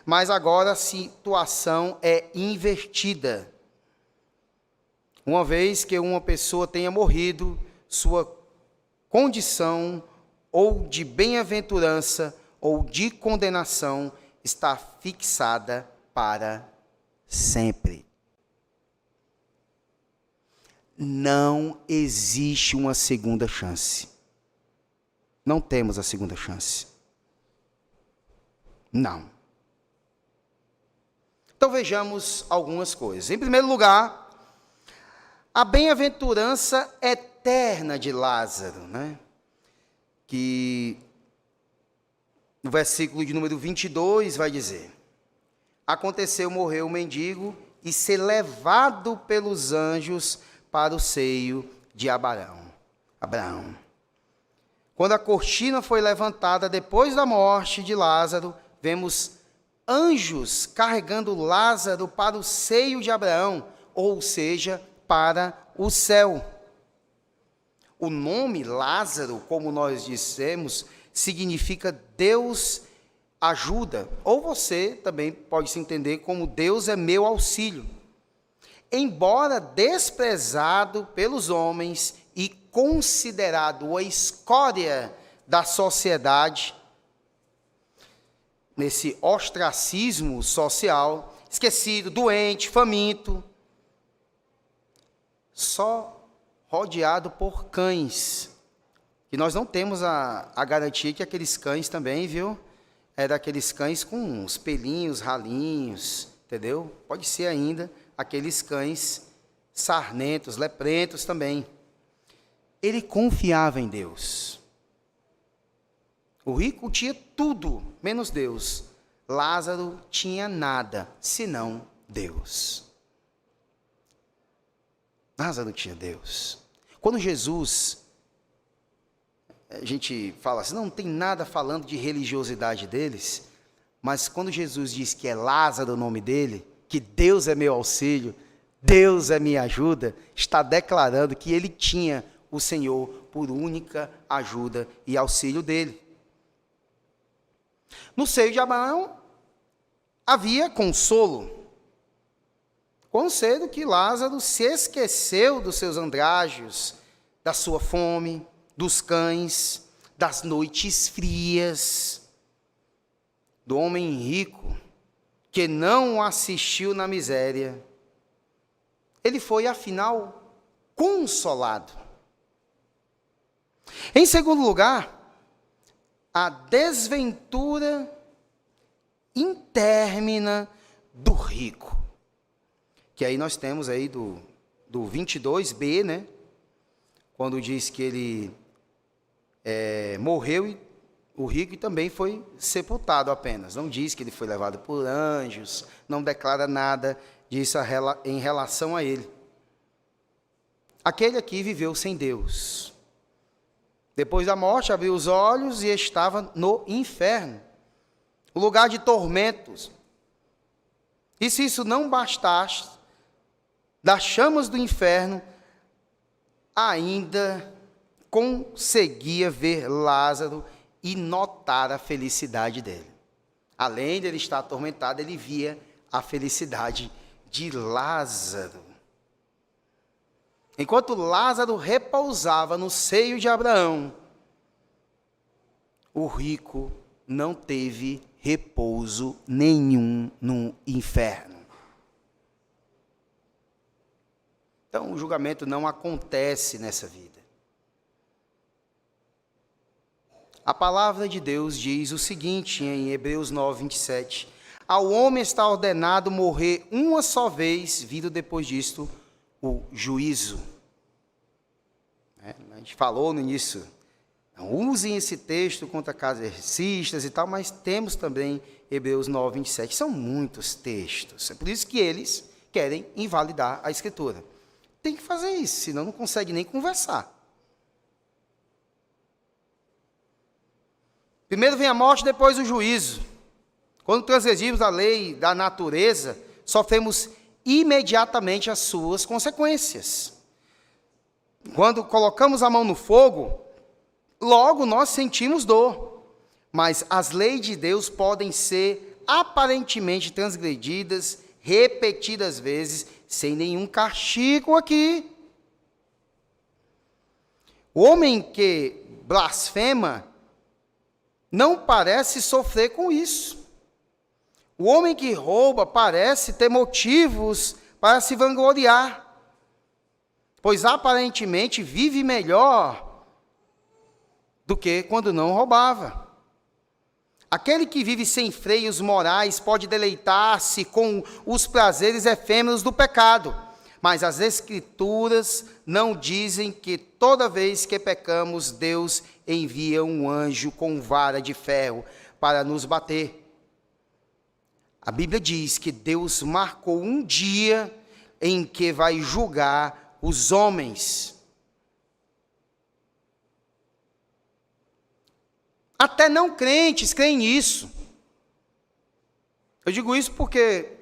Mas agora a situação é invertida. Uma vez que uma pessoa tenha morrido, sua condição ou de bem-aventurança ou de condenação está fixada para sempre. Não existe uma segunda chance. Não temos a segunda chance. Não. Então vejamos algumas coisas. Em primeiro lugar, a bem-aventurança eterna de Lázaro, né? Que no versículo de número 22 vai dizer: aconteceu morrer o mendigo e ser levado pelos anjos para o seio de Abraão. Quando a cortina foi levantada depois da morte de Lázaro, vemos anjos carregando Lázaro para o seio de Abraão, ou seja, para o céu. O nome Lázaro, como nós dissemos, significa Deus ajuda, ou você também pode se entender como Deus é meu auxílio. Embora desprezado pelos homens e considerado a escória da sociedade, nesse ostracismo social, esquecido, doente, faminto, só rodeado por cães. E nós não temos a garantia que aqueles cães também, viu? É daqueles cães com uns pelinhos, ralinhos, entendeu? Pode ser ainda aqueles cães sarnentos, leprentos também. Ele confiava em Deus. O rico tinha tudo, menos Deus. Lázaro tinha nada, senão Deus. Lázaro tinha Deus. Quando Jesus, a gente fala assim, não tem nada falando de religiosidade deles, mas quando Jesus diz que é Lázaro o nome dele, que Deus é meu auxílio, Deus é minha ajuda, está declarando que ele tinha o Senhor por única ajuda e auxílio dele. No seio de Abraão havia consolo. Quão cedo que Lázaro se esqueceu dos seus andrajos, da sua fome, dos cães, das noites frias, do homem rico que não assistiu na miséria. Ele foi, afinal, consolado. Em segundo lugar, a desventura intermina do rico. Que aí nós temos aí do 22b, né? Quando diz que ele morreu, e o rico também foi sepultado apenas. Não diz que ele foi levado por anjos, não declara nada disso em relação a ele. Aquele aqui viveu sem Deus. Depois da morte, abriu os olhos e estava no inferno, o lugar de tormentos. E se isso não bastasse, das chamas do inferno, ainda conseguia ver Lázaro e notar a felicidade dele. Além de ele estar atormentado, ele via a felicidade de Lázaro. Enquanto Lázaro repousava no seio de Abraão, o rico não teve repouso nenhum no inferno. Então, o julgamento não acontece nessa vida. A palavra de Deus diz o seguinte em Hebreus 9, 27. Ao homem está ordenado morrer uma só vez, vindo depois disto o juízo. A gente falou no início, Então, usem esse texto contra kardecitas e tal, mas temos também Hebreus 9, 27. São muitos textos. É por isso que eles querem invalidar a Escritura. Tem que fazer isso, senão não consegue nem conversar. Primeiro vem a morte, depois o juízo. Quando transgredimos a lei da natureza, sofremos imediatamente as suas consequências. Quando colocamos a mão no fogo, logo nós sentimos dor. Mas as leis de Deus podem ser aparentemente transgredidas repetidas vezes, sem nenhum castigo aqui. O homem que blasfema não parece sofrer com isso. O homem que rouba parece ter motivos para se vangloriar, pois aparentemente vive melhor do que quando não roubava. Aquele que vive sem freios morais pode deleitar-se com os prazeres efêmeros do pecado, mas as Escrituras não dizem que toda vez que pecamos, Deus envia um anjo com vara de ferro para nos bater. A Bíblia diz que Deus marcou um dia em que vai julgar os homens. Até não crentes creem nisso. Eu digo isso porque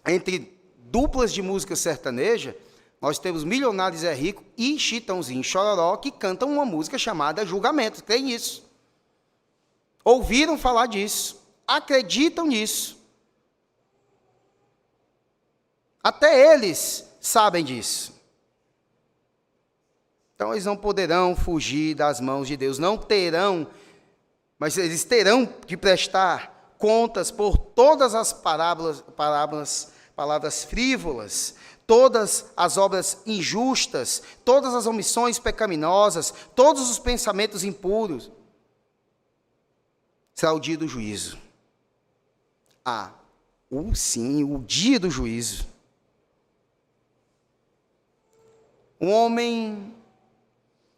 entre duplas de música sertaneja, nós temos Milionário Zé Rico e Chitãozinho Chororó, que cantam uma música chamada Julgamento. Creem nisso. Ouviram falar disso. Acreditam nisso. Até eles sabem disso. Então eles não poderão fugir das mãos de Deus. Não terão, mas eles terão que prestar contas por todas as palavras frívolas, todas as obras injustas, todas as omissões pecaminosas, todos os pensamentos impuros. Será o dia do juízo. Sim, o dia do juízo. Um homem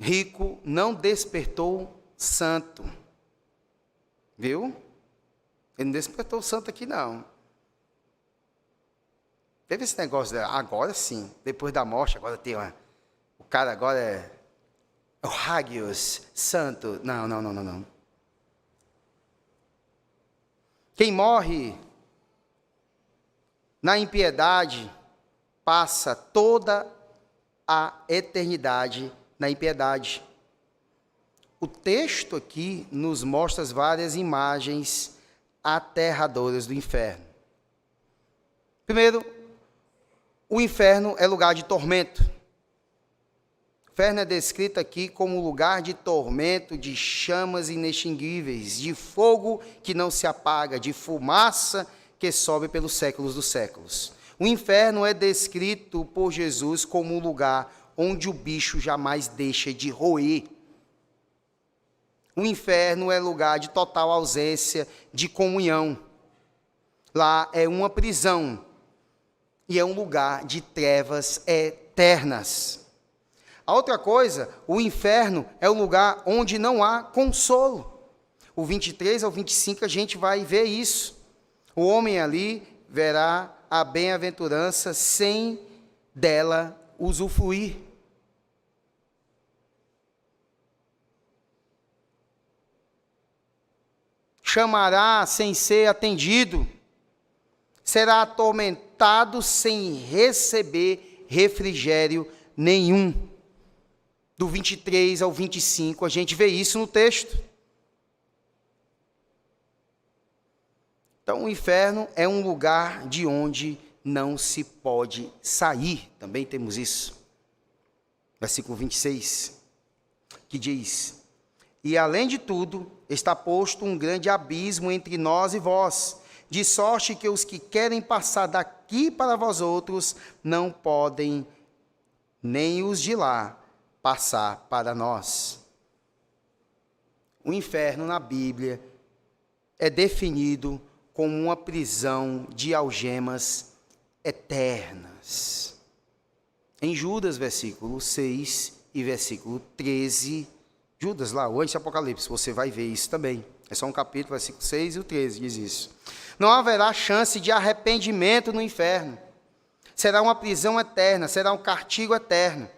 rico não despertou santo. Viu? Ele não despertou santo aqui, não. Teve esse negócio, agora sim, depois da morte, agora tem o cara agora é o Hagios, santo. Não. Quem morre na impiedade passa toda a eternidade na impiedade. O texto aqui nos mostra várias imagens aterradoras do inferno. Primeiro, o inferno é lugar de tormento. O inferno é descrito aqui como lugar de tormento, de chamas inextinguíveis, de fogo que não se apaga, de fumaça que sobe pelos séculos dos séculos. O inferno é descrito por Jesus como um lugar onde o bicho jamais deixa de roer. O inferno é lugar de total ausência de comunhão. Lá é uma prisão e é um lugar de trevas eternas. A outra coisa, o inferno é um lugar onde não há consolo. O 23 ao 25 a gente vai ver isso. O homem ali verá a bem-aventurança sem dela usufruir. Chamará sem ser atendido. Será atormentado sem receber refrigério nenhum. Do 23 ao 25, a gente vê isso no texto. Então, o inferno é um lugar de onde não se pode sair. Também temos isso. Versículo 26, que diz: E além de tudo, está posto um grande abismo entre nós e vós, de sorte que os que querem passar daqui para vós outros não podem, nem os de lá, passar para nós. O inferno na Bíblia é definido como uma prisão de algemas eternas. Em Judas, versículo 6 e versículo 13, Judas lá, o antes de Apocalipse, você vai ver isso também. É só um capítulo, versículo 6 e o 13 diz isso. Não haverá chance de arrependimento no inferno. Será uma prisão eterna, será um castigo eterno.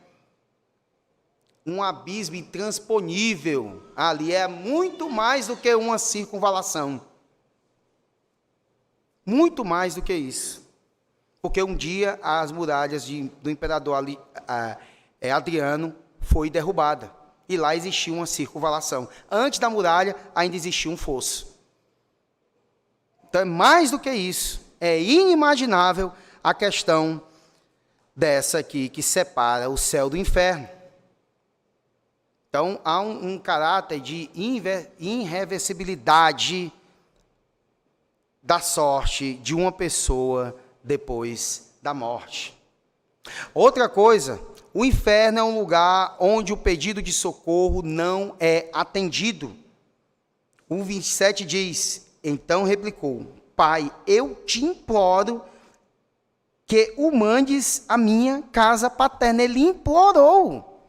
Um abismo intransponível. Ali é muito mais do que uma circunvalação. Muito mais do que isso. Porque um dia as muralhas do imperador Adriano foi derrubada. E lá existia uma circunvalação. Antes da muralha ainda existia um fosso. Então é mais do que isso. É inimaginável a questão dessa aqui que separa o céu do inferno. Então há um caráter de irreversibilidade da sorte de uma pessoa depois da morte. Outra coisa, o inferno é um lugar onde o pedido de socorro não é atendido. O 27 diz: então replicou: Pai, eu te imploro que o mandes à minha casa paterna. Ele implorou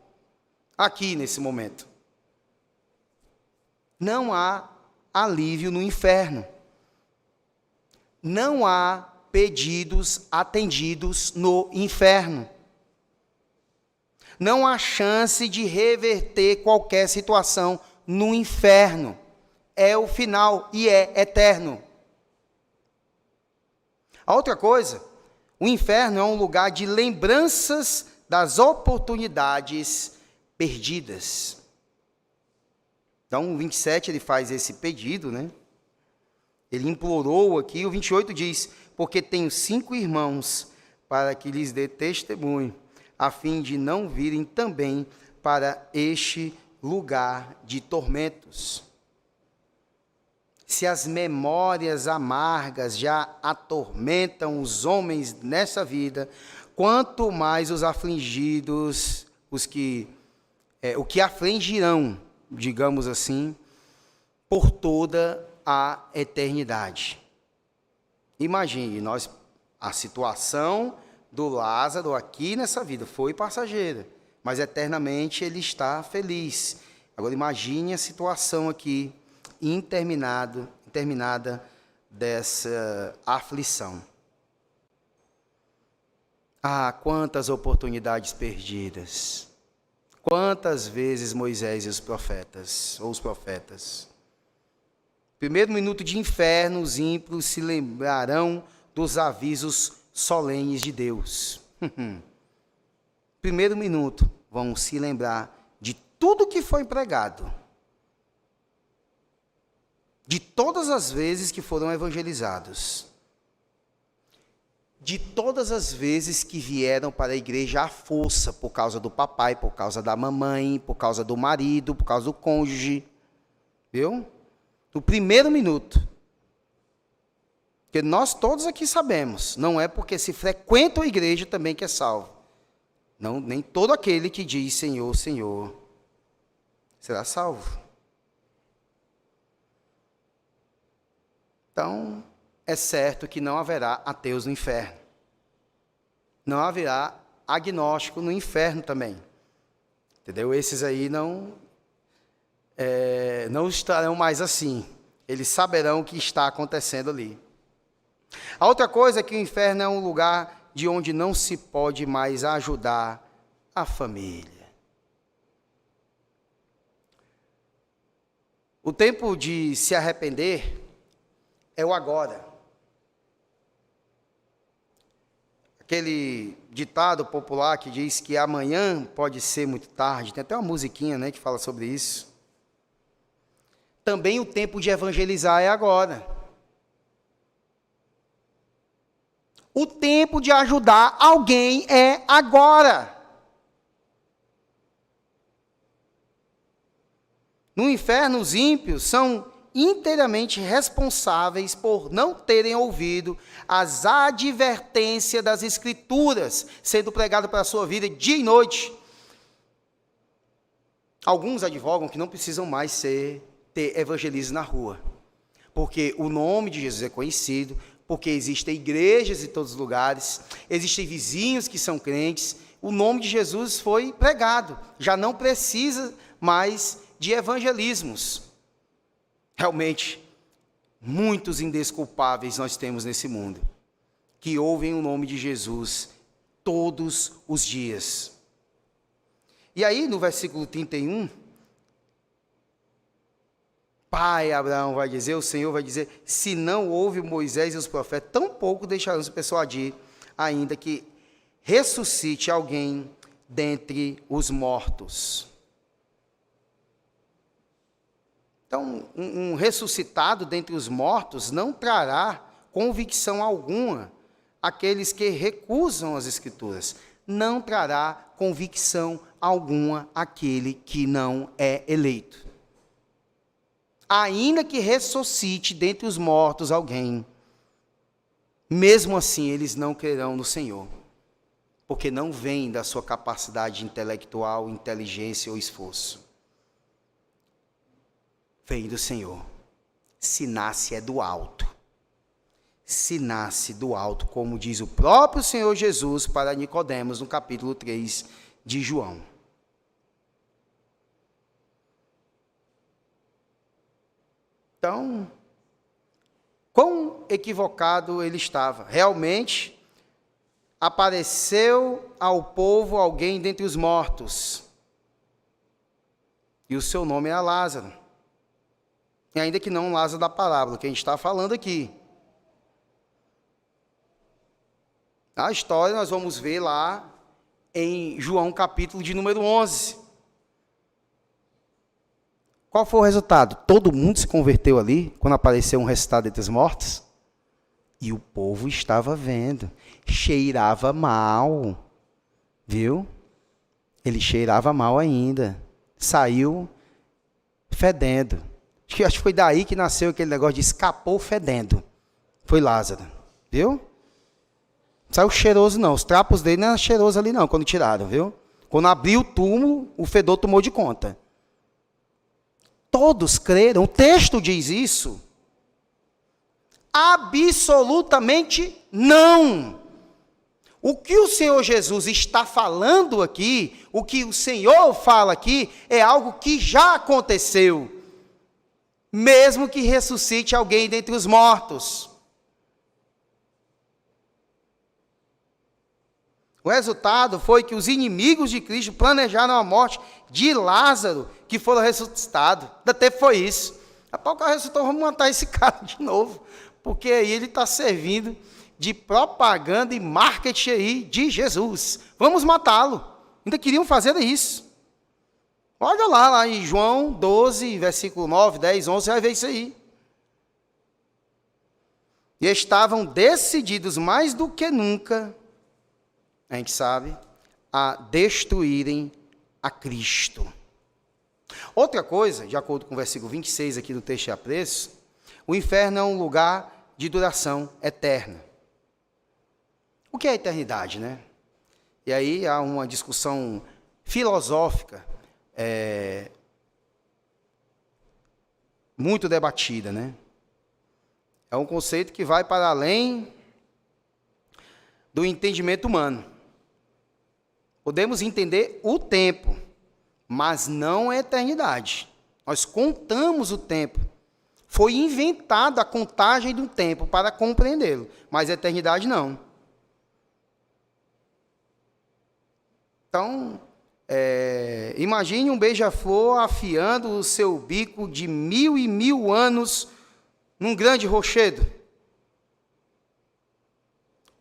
aqui nesse momento. Não há alívio no inferno. Não há pedidos atendidos no inferno. Não há chance de reverter qualquer situação no inferno. É o final e é eterno. A outra coisa, o inferno é um lugar de lembranças das oportunidades perdidas. Então, o 27 ele faz esse pedido, né? Ele implorou aqui. O 28 diz: porque tenho 5 irmãos, para que lhes dê testemunho, a fim de não virem também para este lugar de tormentos. Se as memórias amargas já atormentam os homens nessa vida, quanto mais os afligidos, o que afligirão, digamos assim, por toda a eternidade. Imagine, a situação do Lázaro aqui nessa vida foi passageira, mas eternamente ele está feliz. Agora imagine a situação aqui, interminada dessa aflição. Ah, quantas oportunidades perdidas. Quantas vezes Moisés e os profetas, primeiro minuto de inferno, os ímpios se lembrarão dos avisos solenes de Deus. Primeiro minuto, vão se lembrar de tudo que foi pregado. De todas as vezes que foram evangelizados. De todas as vezes que vieram para a igreja à força, por causa do papai, por causa da mamãe, por causa do marido, por causa do cônjuge. Viu? No primeiro minuto. Porque nós todos aqui sabemos, não é porque se frequenta a igreja também que é salvo. Não, nem todo aquele que diz Senhor, Senhor, será salvo. Então, é certo que não haverá ateus no inferno. Não haverá agnóstico no inferno também. Entendeu? Esses aí não estarão mais assim. Eles saberão o que está acontecendo ali. A outra coisa é que o inferno é um lugar de onde não se pode mais ajudar a família. O tempo de se arrepender é o agora. Aquele ditado popular que diz que amanhã pode ser muito tarde, tem até uma musiquinha, né, que fala sobre isso. Também o tempo de evangelizar é agora. O tempo de ajudar alguém é agora. No inferno, os ímpios são inteiramente responsáveis por não terem ouvido as advertências das Escrituras, sendo pregado para a sua vida dia e noite. Alguns advogam que não precisam mais ter evangelismo na rua, porque o nome de Jesus é conhecido, porque existem igrejas em todos os lugares, existem vizinhos que são crentes, o nome de Jesus foi pregado, já não precisa mais de evangelismos. Realmente, muitos indesculpáveis nós temos nesse mundo, que ouvem o nome de Jesus todos os dias. E aí, no versículo 31, pai Abraão vai dizer, o Senhor vai dizer, se não houve Moisés e os profetas, tampouco deixarão se persuadir, ainda que ressuscite alguém dentre os mortos. Então, um ressuscitado dentre os mortos não trará convicção alguma àqueles que recusam as Escrituras. Não trará convicção alguma àquele que não é eleito. Ainda que ressuscite dentre os mortos alguém, mesmo assim eles não crerão no Senhor, porque não vem da sua capacidade intelectual, inteligência ou esforço. Vem do Senhor. Se nasce é do alto. Se nasce do alto, como diz o próprio Senhor Jesus para Nicodemos, no capítulo 3 de João. Então, quão equivocado ele estava. Realmente, apareceu ao povo alguém dentre os mortos. E o seu nome era Lázaro. E ainda que não Lázaro da parábola, que a gente está falando aqui. A história nós vamos ver lá em João capítulo de número 11. Qual foi o resultado? Todo mundo se converteu ali, quando apareceu um ressuscitado entre os mortos. E o povo estava vendo. Cheirava mal. Viu? Ele cheirava mal ainda. Saiu fedendo. Acho que foi daí que nasceu aquele negócio de escapou fedendo. Foi Lázaro. Viu? Não saiu cheiroso não. Os trapos dele não eram cheirosos ali não, quando tiraram, viu? Quando abriu o túmulo, o fedor tomou de conta. Todos creram. O texto diz isso. Absolutamente não. O que o Senhor Jesus está falando aqui, o que o Senhor fala aqui, é algo que já aconteceu. Mesmo que ressuscite alguém dentre os mortos. O resultado foi que os inimigos de Cristo planejaram a morte de Lázaro, que foram ressuscitados. Até foi isso. Após o cara ressuscitou, vamos matar esse cara de novo. Porque aí ele está servindo de propaganda e marketing aí de Jesus. Vamos matá-lo. Ainda queriam fazer isso. Olha lá em João 12, versículo 9, 10, 11, vai ver isso aí. E estavam decididos mais do que nunca, a gente sabe, a destruírem a Cristo. Outra coisa, de acordo com o versículo 26 aqui do texto de apreço, o inferno é um lugar de duração eterna. O que é a eternidade, né? E aí há uma discussão filosófica, muito debatida, né? É um conceito que vai para além do entendimento humano. Podemos entender o tempo, mas não a eternidade. Nós contamos o tempo. Foi inventada a contagem do tempo para compreendê-lo, mas a eternidade não. Então, imagine um beija-flor afiando o seu bico de 1000 e 1000 anos num grande rochedo.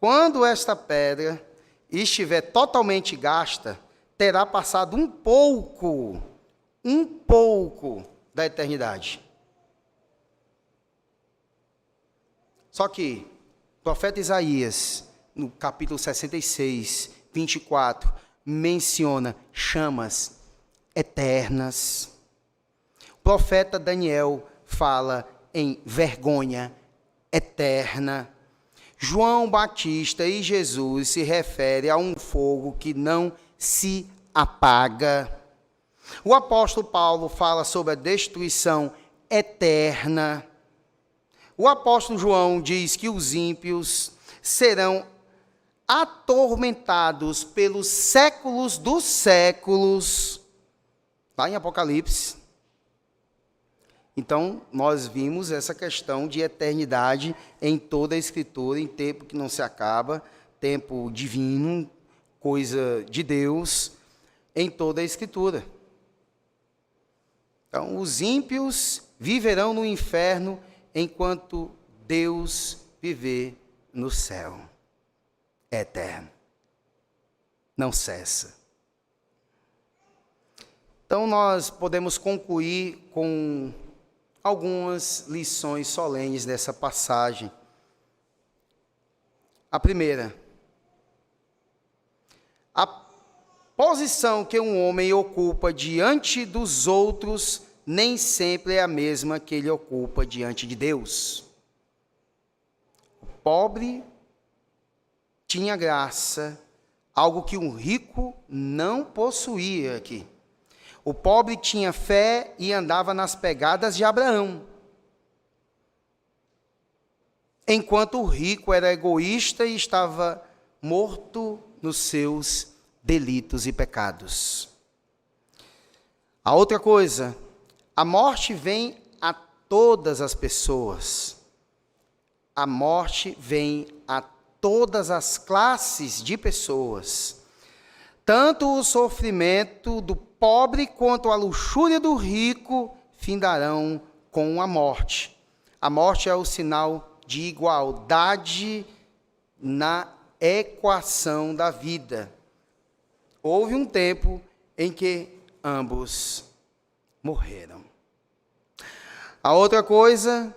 Quando esta pedra estiver totalmente gasta, terá passado um pouco da eternidade. Só que o profeta Isaías, no capítulo 66, 24, menciona chamas eternas. O profeta Daniel fala em vergonha eterna. João Batista e Jesus se referem a um fogo que não se apaga. O apóstolo Paulo fala sobre a destruição eterna. O apóstolo João diz que os ímpios serão atormentados pelos séculos dos séculos. Lá em Apocalipse. Então, nós vimos essa questão de eternidade em toda a Escritura, em tempo que não se acaba, tempo divino, coisa de Deus, em toda a Escritura. Então, os ímpios viverão no inferno enquanto Deus viver no céu. É eterno. Não cessa. Então, nós podemos concluir com algumas lições solenes dessa passagem. A primeira, a posição que um homem ocupa diante dos outros nem sempre é a mesma que ele ocupa diante de Deus. O pobre tinha graça, algo que um rico não possuía aqui. O pobre tinha fé e andava nas pegadas de Abraão, enquanto o rico era egoísta e estava morto nos seus delitos e pecados. A outra coisa, a morte vem a todas as pessoas. A morte vem a todas as classes de pessoas. Tanto o sofrimento do pobre quanto a luxúria do rico findarão com a morte. A morte é o sinal de igualdade na equação da vida. Houve um tempo em que ambos morreram. A outra coisa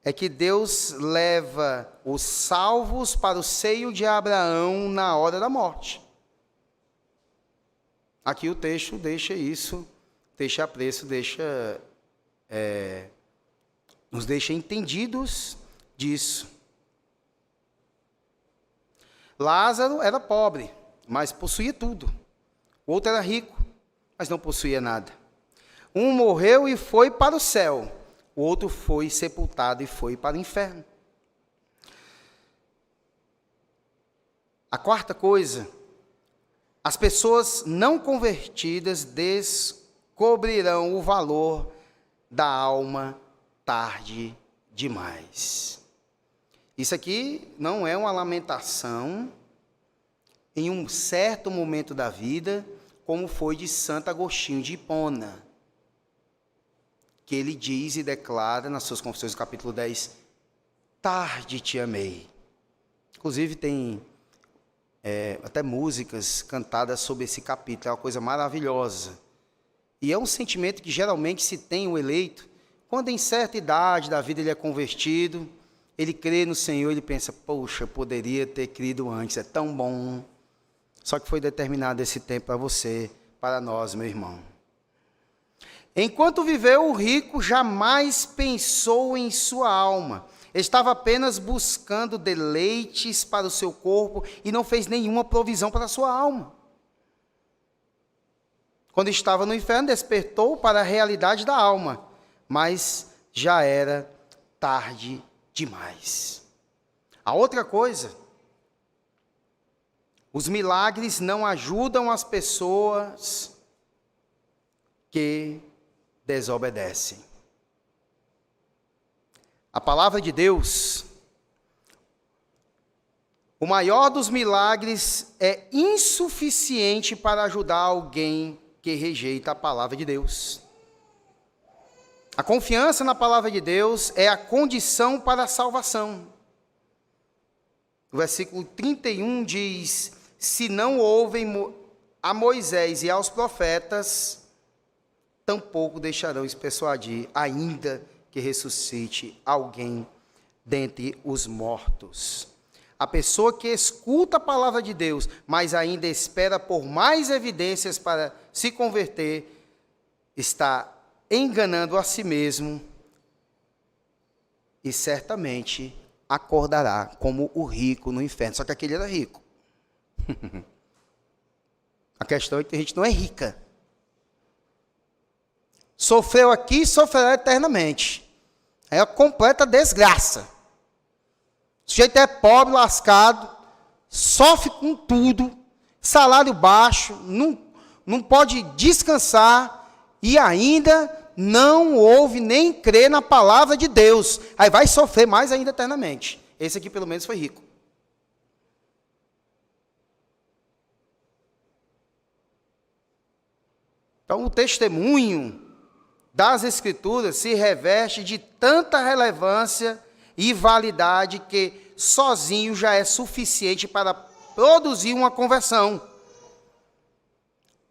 é que Deus leva os salvos para o seio de Abraão na hora da morte. Aqui o texto deixa isso, deixa apreço, nos deixa entendidos disso. Lázaro era pobre, mas possuía tudo. O outro era rico, mas não possuía nada. Um morreu e foi para o céu. O outro foi sepultado e foi para o inferno. A quarta coisa, as pessoas não convertidas descobrirão o valor da alma tarde demais. Isso aqui não é uma lamentação em um certo momento da vida, como foi de Santo Agostinho de Hipona, que ele diz e declara nas suas Confissões, no capítulo 10, tarde te amei. Inclusive tem até músicas cantadas sobre esse capítulo, é uma coisa maravilhosa. E é um sentimento que geralmente se tem o eleito, quando em certa idade da vida ele é convertido, ele crê no Senhor, ele pensa, poxa, eu poderia ter crido antes, é tão bom. Só que foi determinado esse tempo para você, para nós, meu irmão. Enquanto viveu, o rico jamais pensou em sua alma. Estava apenas buscando deleites para o seu corpo e não fez nenhuma provisão para a sua alma. Quando estava no inferno, despertou para a realidade da alma, mas já era tarde demais. A outra coisa, os milagres não ajudam as pessoas que desobedecem. A palavra de Deus, o maior dos milagres, é insuficiente para ajudar alguém que rejeita a palavra de Deus. A confiança na palavra de Deus é a condição para a salvação. O versículo 31 diz, se não ouvem a Moisés e aos profetas, tampouco deixarão persuadir, ainda que ressuscite alguém dentre os mortos. A pessoa que escuta a palavra de Deus, mas ainda espera por mais evidências para se converter, está enganando a si mesmo e certamente acordará como o rico no inferno. Só que aquele era rico. A questão é que a gente não é rica. Sofreu aqui e sofrerá eternamente. É a completa desgraça. O sujeito é pobre, lascado, sofre com tudo, salário baixo, não pode descansar e ainda não ouve nem crê na palavra de Deus. Aí vai sofrer mais ainda eternamente. Esse aqui pelo menos foi rico. Então o testemunho das Escrituras se reveste de tanta relevância e validade que sozinho já é suficiente para produzir uma conversão.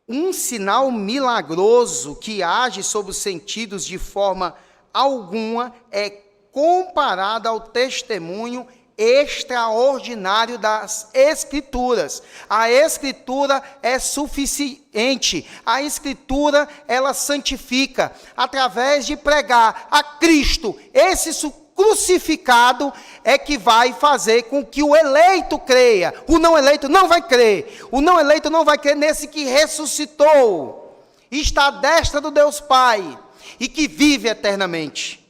Um sinal milagroso que age sobre os sentidos de forma alguma é comparado ao testemunho extraordinário das Escrituras. A Escritura é suficiente. A Escritura, ela santifica. Através de pregar a Cristo, esse crucificado, é que vai fazer com que o eleito creia. O não eleito não vai crer. O não eleito não vai crer nesse que ressuscitou, está à destra do Deus Pai e que vive eternamente.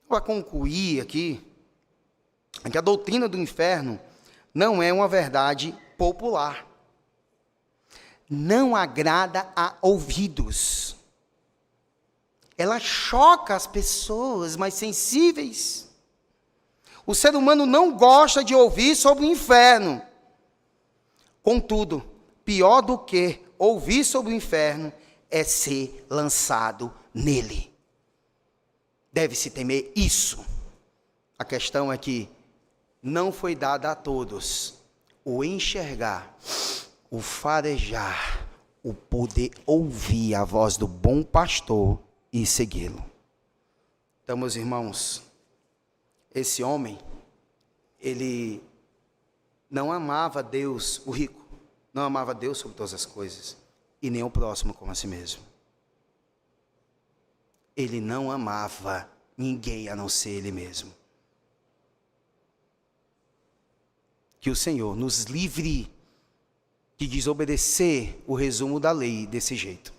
Para concluir aqui, é que a doutrina do inferno não é uma verdade popular. Não agrada a ouvidos. Ela choca as pessoas mais sensíveis. O ser humano não gosta de ouvir sobre o inferno. Contudo, pior do que ouvir sobre o inferno é ser lançado nele. Deve-se temer isso. A questão é que não foi dada a todos o enxergar, o farejar, o poder ouvir a voz do bom pastor e segui-lo. Então, meus irmãos, esse homem, ele não amava Deus, o rico, não amava Deus sobre todas as coisas, e nem o próximo como a si mesmo. Ele não amava ninguém a não ser ele mesmo. Que o Senhor nos livre de desobedecer o resumo da lei desse jeito.